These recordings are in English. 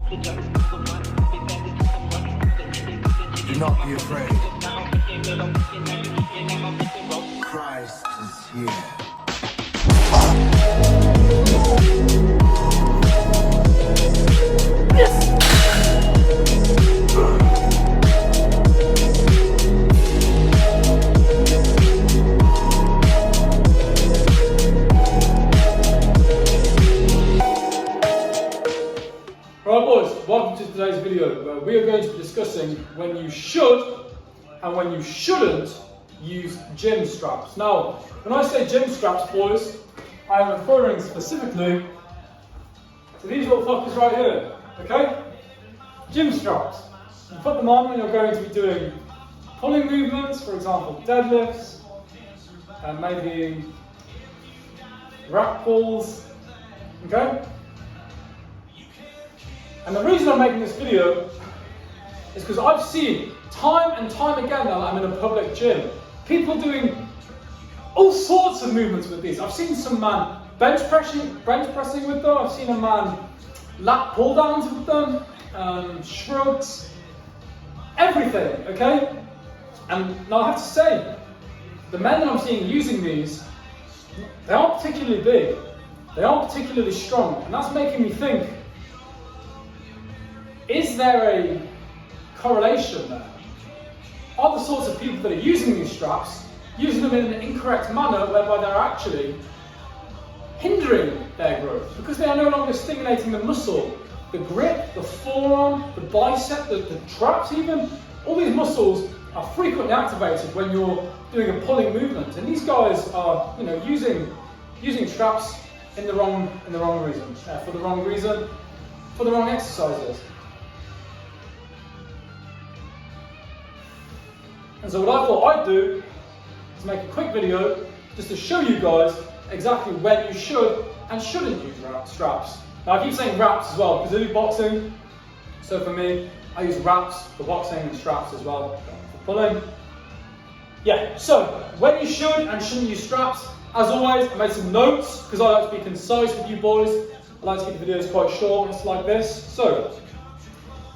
Do not be afraid. Christ is here. Alright boys, welcome to today's video where we are going to be discussing when you should and when you shouldn't use gym straps. Now, when I say gym straps boys, I am referring specifically to these little fuckers right here, okay? Gym straps. You put them on when you're going to be doing pulling movements, for example deadlifts, and maybe rack pulls, okay? And the reason I'm making this video is because I've seen time and time again now that I'm in a public gym, people doing all sorts of movements with these. I've seen some man bench pressing with them, I've seen a man lat pull downs with them, shrugs, everything, okay? And now I have to say, the men that I'm seeing using these, they aren't particularly big, they aren't particularly strong, and that's making me think, is there a correlation there? Are the sorts of people that are using these straps using them in an incorrect manner whereby they're actually hindering their growth because they are no longer stimulating the muscle, the grip, the forearm, the bicep, the traps even? All these muscles are frequently activated when you're doing a pulling movement, and these guys are, using straps in the wrong reason, for the wrong reason, for the wrong exercises. And so what I thought I'd do is make a quick video just to show you guys exactly when you should and shouldn't use straps. Now I keep saying wraps as well because I do boxing, so for me I use wraps for boxing and straps as well for pulling. Yeah, so when you should and shouldn't use straps, as always I made some notes because I like to be concise with you boys. I like to keep the videos quite short, it's like this. So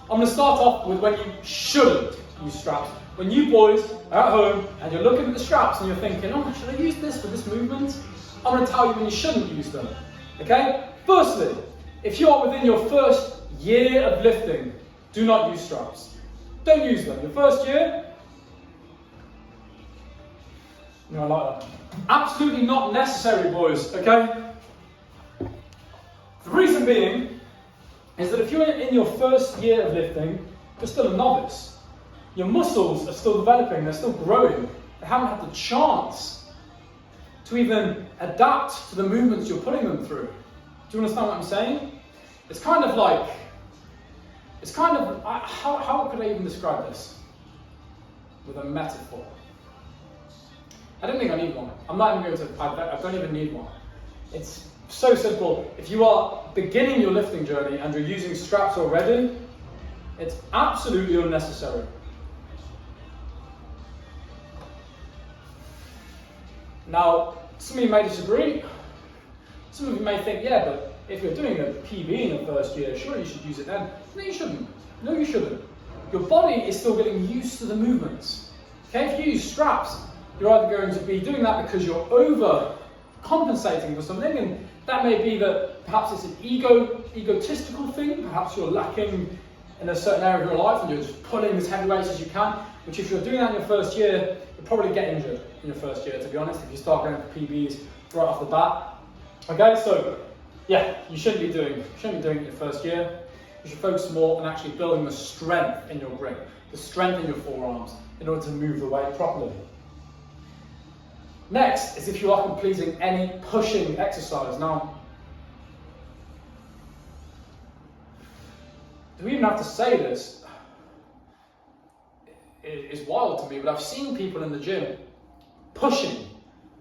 I'm going to start off with when you shouldn't use straps. When you boys are at home and you're looking at the straps and you're thinking, oh, should I use this for this movement? I'm going to tell you when you shouldn't use them. Okay? Firstly, if you are within your first year of lifting, do not use straps. Don't use them. Your first year, I like that. Absolutely not necessary, boys. Okay? The reason being is that if you're in your first year of lifting, you're still a novice. Your muscles are still developing, they're still growing. They haven't had the chance to even adapt to the movements you're putting them through. Do you understand what I'm saying? It's kind of like, how could I even describe this? With a metaphor. I don't think I need one. I'm not even going to, I don't even need one. It's so simple. If you are beginning your lifting journey and you're using straps already, it's absolutely unnecessary. Now, some of you may disagree. Some of you may think, yeah, but if you're doing a PB in the first year, sure you should use it then. No, you shouldn't. No, you shouldn't. Your body is still getting used to the movements. Okay, if you use straps, you're either going to be doing that because you're overcompensating for something, and that may be that perhaps it's an egotistical thing, perhaps you're lacking in a certain area of your life and you're just pulling as heavy weights as you can, which if you're doing that in your first year, you'll probably get injured in your first year, to be honest, if you start going for PBs right off the bat. Okay, so yeah, you shouldn't be doing it in your first year. You should focus more on actually building the strength in your grip, the strength in your forearms in order to move the weight properly. Next is if you are completing any pushing exercise. Now, do we even have to say this? It is wild to me, but I've seen people in the gym pushing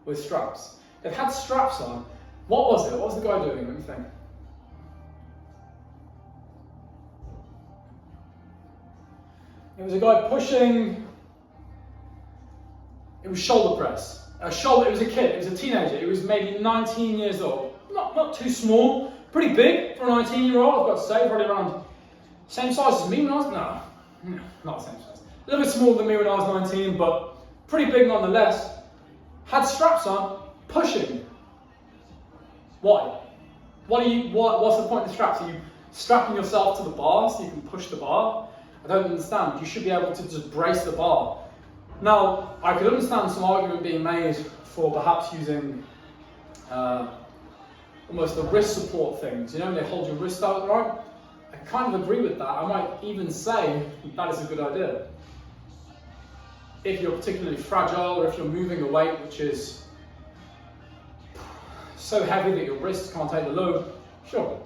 with straps. They've had straps on. What was it? What was the guy doing? Let me think. It was a guy pushing. It was shoulder press. It was a kid. It was a teenager. It was maybe 19 years old. Not too small. Pretty big for a 19-year-old. I've got to say, probably around Same size as me when I was, no, not the same size. A little bit smaller than me when I was 19, but pretty big nonetheless. Had straps on, pushing. Why? What's the point of the straps? Are you strapping yourself to the bar so you can push the bar? I don't understand. You should be able to just brace the bar. Now, I could understand some argument being made for perhaps using almost the wrist support things. You know, when they hold your wrist out, right? I kind of agree with that. I might even say that is a good idea. If you're particularly fragile or if you're moving a weight which is so heavy that your wrists can't take the load, sure.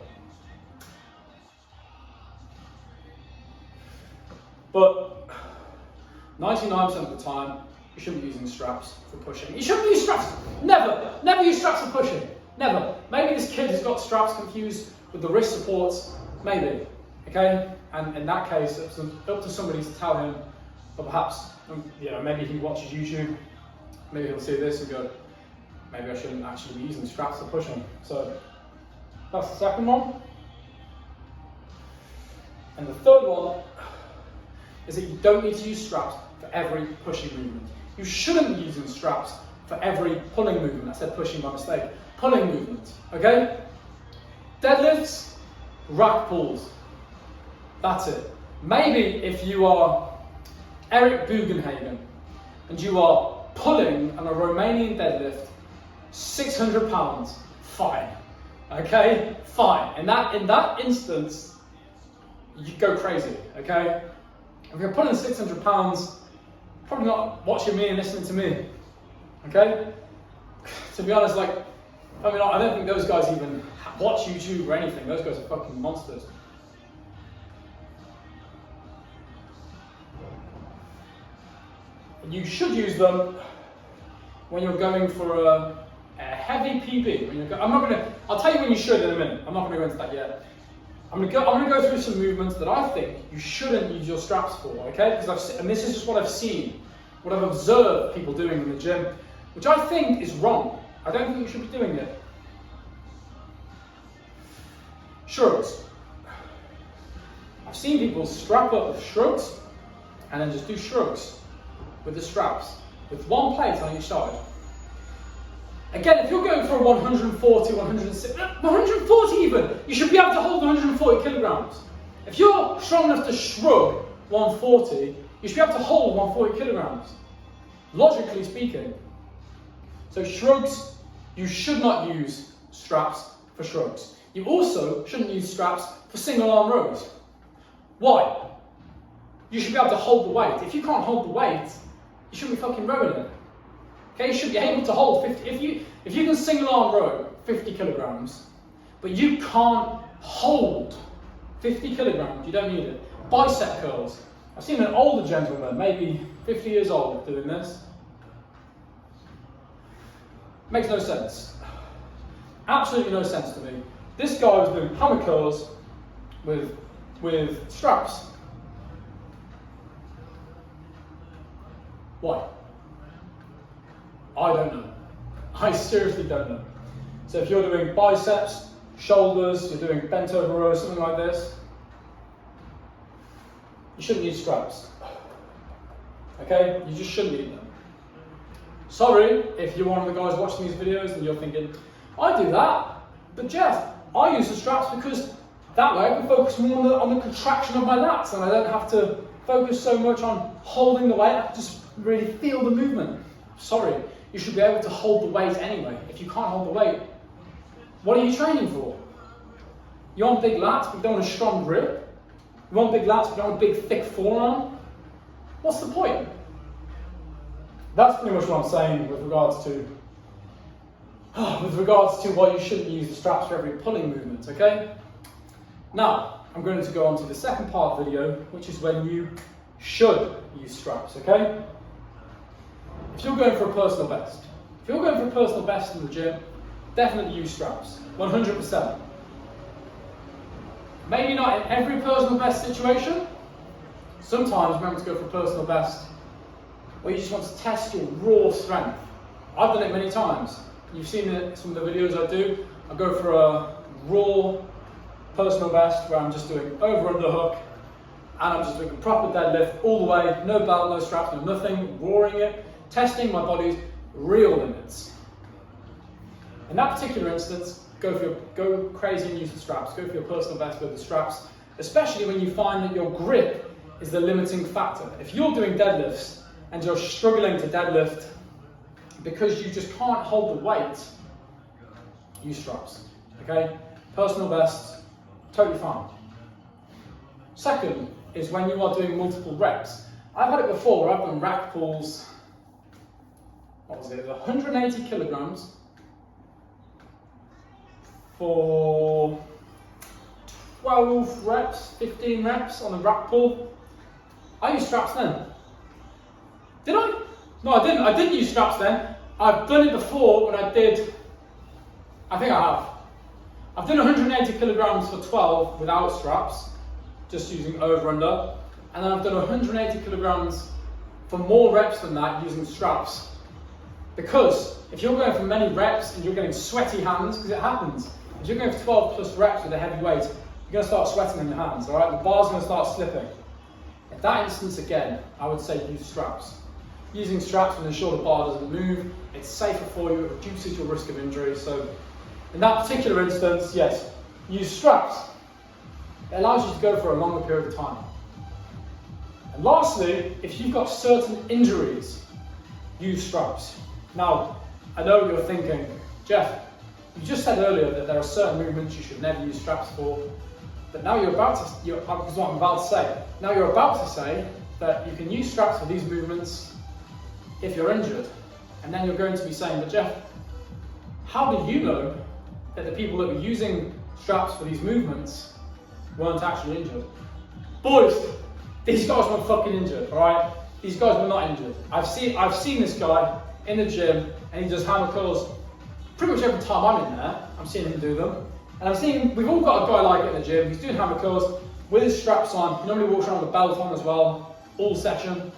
But 99% of the time, you shouldn't be using straps for pushing. You shouldn't use straps. Never use straps for pushing. Never. Maybe this kid has got straps confused with the wrist supports. Maybe. Okay? And in that case, it's up to somebody to tell him, or perhaps, you know, maybe he watches YouTube. Maybe he'll see this and go, maybe I shouldn't actually be using straps for pushing. So that's the second one. And the third one is that you don't need to use straps for every pushing movement. You shouldn't be using straps for every pulling movement. I said pushing by mistake. Pulling movement, okay? Deadlifts, rack pulls. That's it. Maybe if you are Eric Bugenhagen and you are pulling on a Romanian deadlift 600 pounds, fine. Okay? Fine. In that instance, you go crazy, okay? If you're pulling 600 pounds, probably not watching me and listening to me, okay? To be honest, like, I mean, I don't think those guys even watch YouTube or anything. Those guys are fucking monsters. You should use them when you're going for a heavy PB. I'll tell you when you should in a minute. I'm not going to go into that yet. I'm going to go through some movements that I think you shouldn't use your straps for, okay? And this is just what I've seen, what I've observed people doing in the gym, which I think is wrong. I don't think you should be doing it. Shrugs. I've seen people strap up with shrugs and then just do shrugs with the straps, with one plate on each side. Again, if you're going for a 140, 140 even, you should be able to hold 140 kilograms. If you're strong enough to shrug 140, you should be able to hold 140 kilograms, logically speaking. So shrugs, you should not use straps for shrugs. You also shouldn't use straps for single arm rows. Why? You should be able to hold the weight. If you can't hold the weight, you shouldn't be fucking rowing it. Okay, you should be able to hold 50. If you can single arm row 50 kilograms, but you can't hold 50 kilograms, you don't need it. Bicep curls. I've seen an older gentleman, maybe 50 years old, doing this. Makes no sense. Absolutely no sense to me. This guy was doing hammer curls with straps. Why? I don't know. I seriously don't know. So if you're doing biceps, shoulders, you're doing bent over rows, something like this, you shouldn't use straps. Okay? You just shouldn't need them. Sorry if you're one of the guys watching these videos and you're thinking, I do that, but Jeff, I use the straps because that way I can focus more on the contraction of my lats and I don't have to focus so much on holding the weight, I can just really feel the movement. Sorry, you should be able to hold the weight anyway. If you can't hold the weight, what are you training for? You want big lats but you don't want a strong grip? You want big lats but you don't want a big thick forearm? What's the point? That's pretty much what I'm saying with regards to why you shouldn't use the straps for every pulling movement, okay? Now, I'm going to go on to the second part of the video, which is when you should use straps, okay? If you're going for a personal best, in the gym, definitely use straps, 100%. Maybe not in every personal best situation. Sometimes remember to go for a personal best where you just want to test your raw strength. I've done it many times. You've seen it in some of the videos I do. I go for a raw personal best where I'm just doing over underhook and I'm just doing a proper deadlift all the way, no belt, no straps, no nothing, roaring it, testing my body's real limits. In that particular instance, go crazy and use the straps. Go for your personal best with the straps, especially when you find that your grip is the limiting factor. If you're doing deadlifts and you're struggling to deadlift because you just can't hold the weight, use straps. Okay? Personal best, totally fine. Second is when you are doing multiple reps. I've had it before where I've done rack pulls, what was it, 180 kilograms for 12 reps, 15 reps on the rack pull. I used straps then. Did I? No, I didn't. I didn't use straps then. I've done it before when I did, I think I have. I've done 180 kilograms for 12 without straps, just using over under. And then I've done 180 kilograms for more reps than that using straps. Because if you're going for many reps and you're getting sweaty hands, because it happens, if you're going for 12 plus reps with a heavy weight, you're going to start sweating in your hands, all right? The bar's going to start slipping. In that instance, again, I would say use straps. Using straps will ensure the bar doesn't move, it's safer for you, it reduces your risk of injury. So in that particular instance, yes, use straps. It allows you to go for a longer period of time. And lastly, if you've got certain injuries, use straps. Now, I know what you're thinking, Jeff, you just said earlier that there are certain movements you should never use straps for, but now you're about to, this is what I'm about to say. Now you're about to say that you can use straps for these movements if you're injured. And then you're going to be saying, but Jeff, how do you know that the people that were using straps for these movements weren't actually injured? Boys, these guys weren't fucking injured, alright? These guys were not injured. I've seen this guy in the gym and he does hammer curls pretty much every time I'm in there. I'm seeing him do them. And we've all got a guy like it in the gym. He's doing hammer curls with his straps on. He normally walks around with a belt on as well, all session.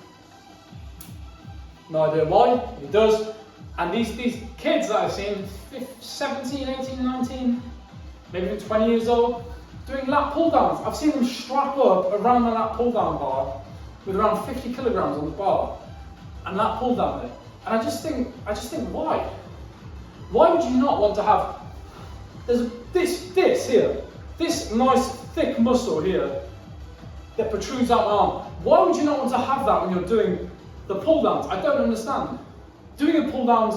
No idea why, he does. And these kids that I've seen, 17, 18, 19, maybe even 20 years old, doing lat pull downs. I've seen them strap up around the lat pull down bar with around 50 kilograms on the bar and lat pull down it. And I just think why? Why would you not want to have, there's this here, this nice thick muscle here that protrudes out my arm. Why would you not want to have that when you're doing the pull downs? I don't understand. Doing a pull downs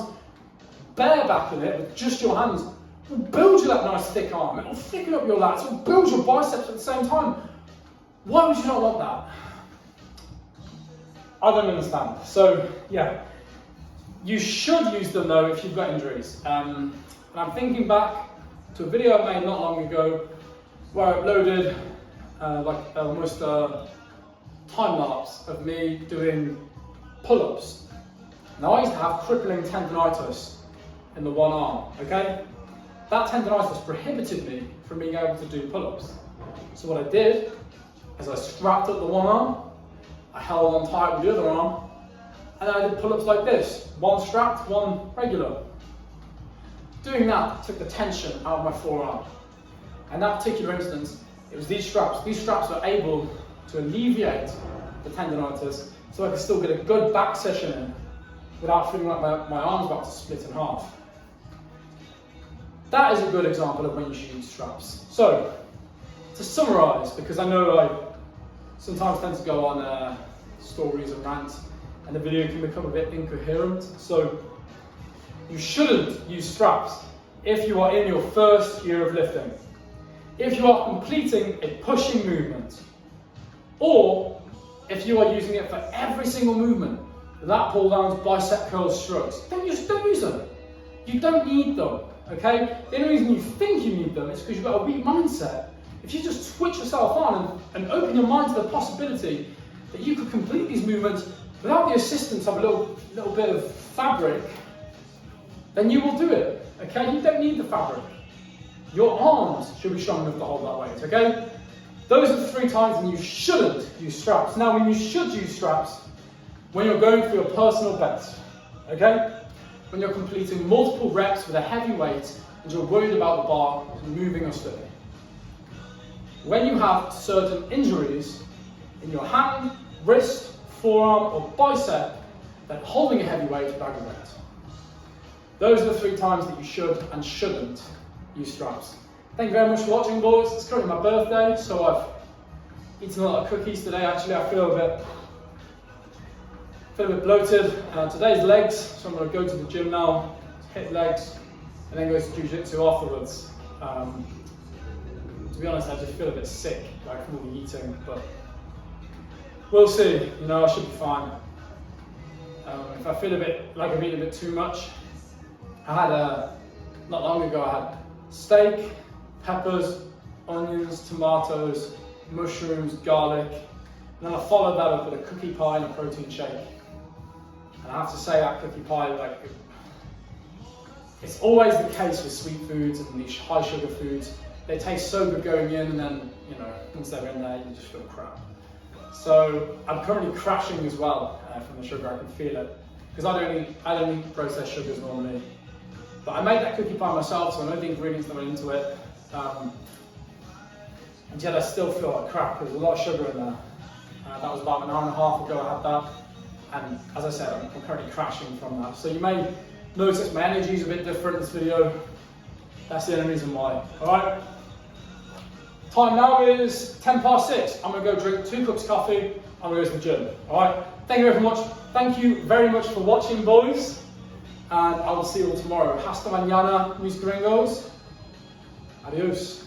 bareback in it with just your hands will build you that nice thick arm. It will thicken up your lats. It will build your biceps at the same time. Why would you not want that? I don't understand. So yeah, you should use them though if you've got injuries. And I'm thinking back to a video I made not long ago where I uploaded almost a time lapse of me doing pull-ups. Now I used to have crippling tendonitis in the one arm, okay? That tendonitis prohibited me from being able to do pull-ups. So what I did is I strapped up the one arm, I held on tight with the other arm, and then I did pull-ups like this, one strapped, one regular. Doing that took the tension out of my forearm. In that particular instance, it was these straps. These straps were able to alleviate the tendonitis so I could still get a good back session in without feeling like my arm's about to split in half. That is a good example of when you should use straps. So, to summarise, because I know I sometimes tend to go on stories and rants, and the video can become a bit incoherent. So, you shouldn't use straps if you are in your first year of lifting. If you are completing a pushing movement, or if you are using it for every single movement, lat pull downs, bicep curls, shrugs, don't use them. You don't need them, okay? The only reason you think you need them is because you've got a weak mindset. If you just switch yourself on and open your mind to the possibility that you could complete these movements without the assistance of a little bit of fabric, then you will do it, okay? You don't need the fabric. Your arms should be strong enough to hold that weight, okay? Those are the 3 times when you shouldn't use straps. Now, when you should use straps, when you're going for your personal best, okay? When you're completing multiple reps with a heavy weight and you're worried about the bar moving or slipping. When you have certain injuries, in your hand, wrist, forearm, or bicep than holding a heavy weight or bag of weight. Those are the 3 times that you should and shouldn't use straps. Thank you very much for watching, boys. It's currently my birthday, so I've eaten a lot of cookies today. Actually, I feel a bit bloated. Today's legs, so I'm going to go to the gym now, hit legs, and then go to jiu-jitsu afterwards. To be honest, I just feel a bit sick, like from all the eating, but we'll see. You know, I should be fine. If I feel a bit like I've eaten a bit too much, I had not long ago, I had steak, peppers, onions, tomatoes, mushrooms, garlic, and then I followed that up with a cookie pie and a protein shake. And I have to say that cookie pie, like, it's always the case with sweet foods and these high sugar foods. They taste so good going in, and then, you know, once they're in there, you just feel crap. So I'm currently crashing as well from the sugar. I can feel it because I don't eat processed sugars normally. But I made that cookie pie myself, so I know the ingredients that went into it. And yet I still feel like crap because there's a lot of sugar in there. That was about an hour and a half ago I had that. And as I said, I'm currently crashing from that. So you may notice my energy is a bit different in this video. That's the only reason why. Alright? Time now is 6:10. I'm going to go drink 2 cups of coffee. I'm going to go to the gym. Alright? Thank you very much. Thank you very much for watching, boys. And I will see you all tomorrow. Hasta mañana, mis gringos. Adios.